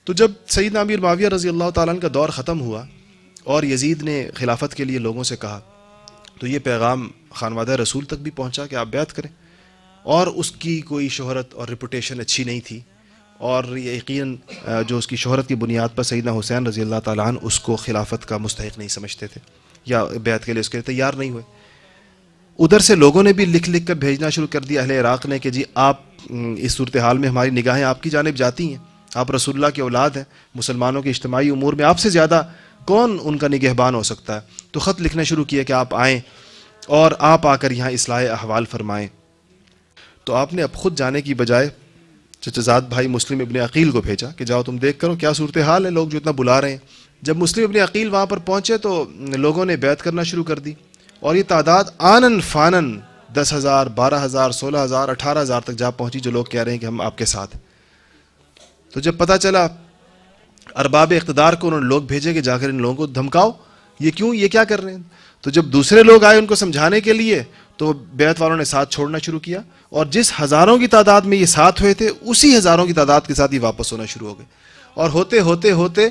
تو جب سیدنا امیر معاویہ رضی اللہ تعالیٰ عنہ کا دور ختم ہوا اور یزید نے خلافت کے لیے لوگوں سے کہا تو یہ پیغام خانوادہ رسول تک بھی پہنچا کہ آپ بیعت کریں، اور اس کی کوئی شہرت اور ریپوٹیشن اچھی نہیں تھی، اور یقیناً جو اس کی شہرت کی بنیاد پر سیدنا حسین رضی اللہ تعالیٰ عنہ اس کو خلافت کا مستحق نہیں سمجھتے تھے یا بیعت کے لیے اس کے لیے تیار نہیں ہوئے۔ ادھر سے لوگوں نے بھی لکھ لکھ کر بھیجنا شروع کر دیا اہل عراق نے کہ جی آپ اس صورتحال میں ہماری نگاہیں آپ کی جانب جاتی ہیں، آپ رسول اللہ کی اولاد ہیں، مسلمانوں کے اجتماعی امور میں آپ سے زیادہ کون ان کا نگہبان ہو سکتا ہے۔ تو خط لکھنا شروع کیا کہ آپ آئیں اور آپ آ کر یہاں اصلاح احوال فرمائیں۔ تو آپ نے اب خود جانے کی بجائے چچا زاد بھائی مسلم ابن عقیل کو بھیجا کہ جاؤ تم دیکھ کرو کیا صورتحال ہے، لوگ جو اتنا بلا رہے ہیں۔ جب مسلم ابن عقیل وہاں پر پہنچے تو لوگوں نے بیعت کرنا شروع کر دی، اور یہ تعداد آنن فانن 10,000 12,000 16,000 18,000 تک جا پہنچی، جو لوگ کہہ رہے ہیں کہ ہم آپ کے ساتھ ہیں۔ تو جب پتہ چلا ارباب اقتدار کو انہوں نے لوگ بھیجے کہ جا کر ان لوگوں کو دھمکاؤ، یہ کیوں، یہ کیا کر رہے ہیں۔ تو جب دوسرے لوگ آئے ان کو سمجھانے کے لیے تو بیعت والوں نے ساتھ چھوڑنا شروع کیا، اور جس ہزاروں کی تعداد میں یہ ساتھ ہوئے تھے اسی ہزاروں کی تعداد کے ساتھ یہ واپس ہونا شروع ہو گئے، اور ہوتے ہوتے ہوتے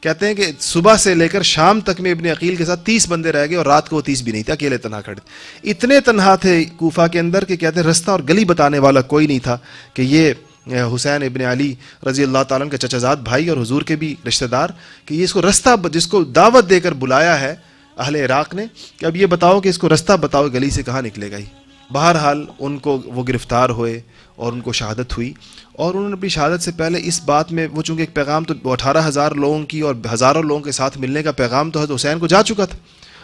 کہتے ہیں کہ صبح سے لے کر شام تک میں ابن عقیل کے ساتھ 30 بندے رہ گئے، اور رات کو وہ 30 بھی نہیں تھے، اکیلے تنہا کھڑے تھے۔ اتنے تنہا تھے کوفہ کے اندر کہ کہتے ہیں رستہ اور گلی بتانے والا کوئی نہیں تھا کہ یہ حسین ابن علی رضی اللہ تعالیٰ عنہ کا چچا زاد بھائی اور حضور کے بھی رشتہ دار، کہ یہ اس کو رستہ، جس کو دعوت دے کر بلایا ہے اہل عراق نے، کہ اب یہ بتاؤ کہ اس کو رستہ بتاؤ گلی سے کہاں نکلے گا ہی۔ بہرحال ان کو وہ گرفتار ہوئے اور ان کو شہادت ہوئی، اور انہوں نے اپنی شہادت سے پہلے اس بات میں وہ چونکہ ایک پیغام تو 18,000 لوگوں کی اور ہزاروں لوگوں کے ساتھ ملنے کا پیغام تو حضرت حسین کو جا چکا تھا،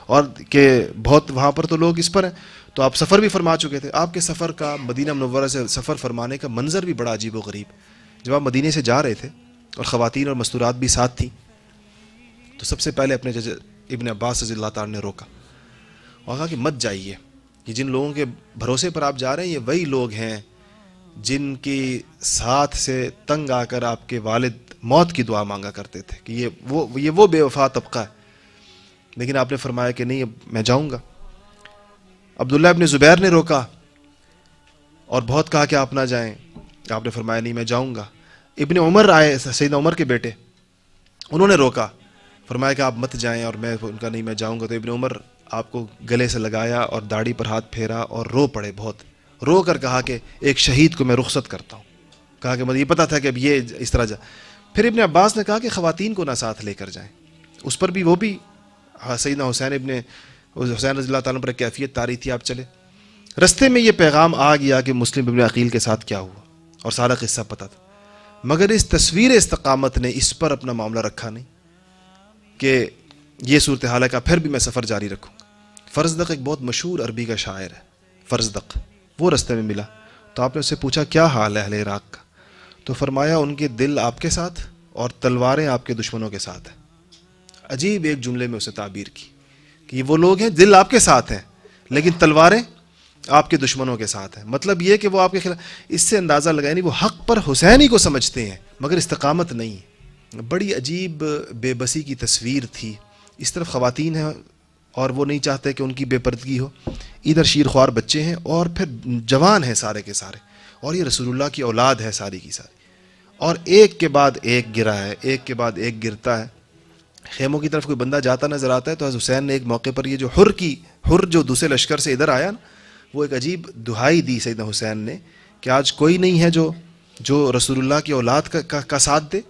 اور کہ بہت وہاں پر تو لوگ اس پر ہیں، تو آپ سفر بھی فرما چکے تھے۔ آپ کے سفر کا، مدینہ منورہ سے سفر فرمانے کا منظر بھی بڑا عجیب و غریب۔ جب آپ مدینے سے جا رہے تھے اور خواتین اور مستورات بھی ساتھ تھیں، تو سب سے پہلے اپنے ابن عباس رضی اللہ تعالیٰ نے روکا اور کہا کہ مت جائیے، یہ جن لوگوں کے بھروسے پر آپ جا رہے ہیں یہ وہی لوگ ہیں جن کی ساتھ سے تنگ آ کر آپ کے والد موت کی دعا مانگا کرتے تھے کہ یہ وہ بے وفا طبقہ ہے۔ لیکن آپ نے فرمایا کہ نہیں، اب میں جاؤں گا۔ عبداللہ ابن زبیر نے روکا اور بہت کہا کہ آپ نہ جائیں، آپ نے فرمایا نہیں میں جاؤں گا۔ ابن عمر آئے، سیدنا عمر کے بیٹے، انہوں نے روکا، فرمایا کہ آپ مت جائیں، اور میں ان کا نہیں میں جاؤں گا۔ تو ابن عمر آپ کو گلے سے لگایا اور داڑھی پر ہاتھ پھیرا اور رو پڑے، بہت رو کر کہا کہ ایک شہید کو میں رخصت کرتا ہوں۔ کہا کہ مجھے یہ پتا تھا کہ اب یہ اس طرح جا۔ پھر ابن عباس نے کہا کہ خواتین کو نہ ساتھ لے کر جائیں، اس پر بھی وہ بھی سیدنا حسین رضی اللہ تعالیٰ پر کیفیت طاری تھی، آپ چلے۔ رستے میں یہ پیغام آ گیا کہ مسلم ابن عقیل کے ساتھ کیا ہوا، اور سارا قصہ پتہ تھا، مگر اس تصویر استقامت نے اس پر اپنا معاملہ رکھا نہیں کہ یہ صورتحال ہے کہ پھر بھی میں سفر جاری رکھوں۔ فرزدق ایک بہت مشہور عربی کا شاعر ہے، فرزدق، وہ رستے میں ملا، تو آپ نے اس سے پوچھا کیا حال ہے اہل عراق کا، تو فرمایا ان کے دل آپ کے ساتھ اور تلواریں آپ کے دشمنوں کے ساتھ ہیں۔ عجیب ایک جملے میں اسے تعبیر کی کہ یہ وہ لوگ ہیں دل آپ کے ساتھ ہیں لیکن تلواریں آپ کے دشمنوں کے ساتھ ہیں، مطلب یہ کہ وہ آپ کے خلاف، اس سے اندازہ لگائے نہیں وہ حق پر حسین ہی کو سمجھتے ہیں مگر استقامت نہیں۔ بڑی عجیب بے بسی کی تصویر تھی، اس طرف خواتین ہیں اور وہ نہیں چاہتے کہ ان کی بے پردگی ہو، ادھر شیر خوار بچے ہیں اور پھر جوان ہیں سارے کے سارے، اور یہ رسول اللہ کی اولاد ہے ساری کی ساری، اور ایک کے بعد ایک گرا ہے، ایک کے بعد ایک گرتا ہے۔ خیموں کی طرف کوئی بندہ جاتا نظر آتا ہے تو حضرت حسین نے ایک موقع پر یہ جو حر جو دوسرے لشکر سے ادھر آیا نا، وہ ایک عجیب دہائی دی سیدنا حسین نے کہ آج کوئی نہیں ہے جو رسول اللہ کی اولاد کا ساتھ دے۔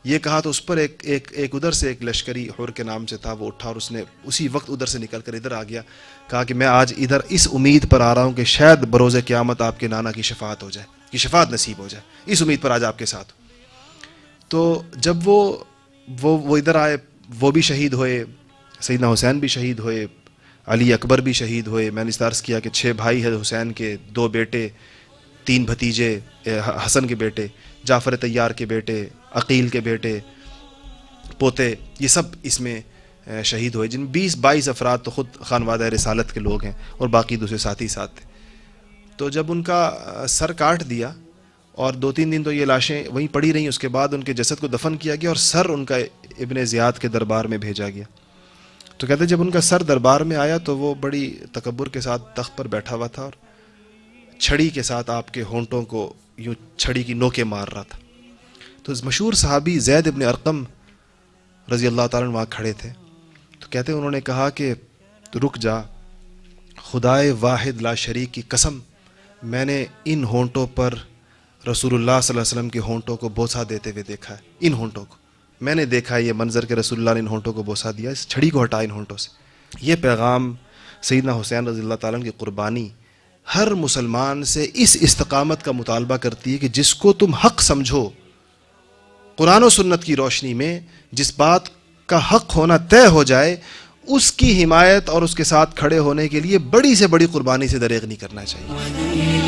یہ کہا تو اس پر ایک ادھر سے ایک لشکری حر کے نام سے تھا، وہ اٹھا اور اس نے اسی وقت ادھر سے نکل کر ادھر آ گیا، کہا کہ میں آج ادھر اس امید پر آ رہا ہوں کہ شاید بروز قیامت آپ کے نانا کی شفاعت ہو جائے، کی شفاعت نصیب ہو جائے، اس امید پر آج آپ کے ساتھ۔ تو جب وہ ادھر آئے، وہ بھی شہید ہوئے، سیدنا حسین بھی شہید ہوئے، علی اکبر بھی شہید ہوئے۔ میں نے اس عرض کیا کہ 6 بھائی ہیں حسین کے، 2 بیٹے، 3 بھتیجے، حسن کے بیٹے، جعفر طیار کے بیٹے، عقیل کے بیٹے، پوتے، یہ سب اس میں شہید ہوئے، جن 20-22 افراد تو خود خانوادہ رسالت کے لوگ ہیں اور باقی دوسرے ساتھی ساتھ تھے۔ تو جب ان کا سر کاٹ دیا اور 2-3 دن تو یہ لاشیں وہیں پڑی رہیں، اس کے بعد ان کے جسد کو دفن کیا گیا اور سر ان کا ابن زیاد کے دربار میں بھیجا گیا۔ تو کہتے ہیں جب ان کا سر دربار میں آیا تو وہ بڑی تکبر کے ساتھ تخت پر بیٹھا ہوا تھا اور چھڑی کے ساتھ آپ کے ہونٹوں کو یوں چھڑی کی نوکیں مار رہا تھا۔ تو مشہور صحابی زید ابن ارقم رضی اللہ تعالیٰ عنہ وہاں کھڑے تھے، تو کہتے ہیں انہوں نے کہا کہ تو رک جا، خدائے واحد لا شریک کی قسم، میں نے ان ہونٹوں پر رسول اللہ صلی اللہ علیہ وسلم کے ہونٹوں کو بوسہ دیتے ہوئے دیکھا ہے، ان ہونٹوں کو میں نے دیکھا ہے، یہ منظر کہ رسول اللہ نے ان ہونٹوں کو بوسہ دیا، اس چھڑی کو ہٹا ان ہونٹوں سے۔ یہ پیغام سیدنا حسین رضی اللہ تعالیٰ عنہ کی قربانی ہر مسلمان سے اس استقامت کا مطالبہ کرتی ہے کہ جس کو تم حق سمجھو، قرآن و سنت کی روشنی میں جس بات کا حق ہونا طے ہو جائے، اس کی حمایت اور اس کے ساتھ کھڑے ہونے کے لیے بڑی سے بڑی قربانی سے دریغ نہیں کرنا چاہیے۔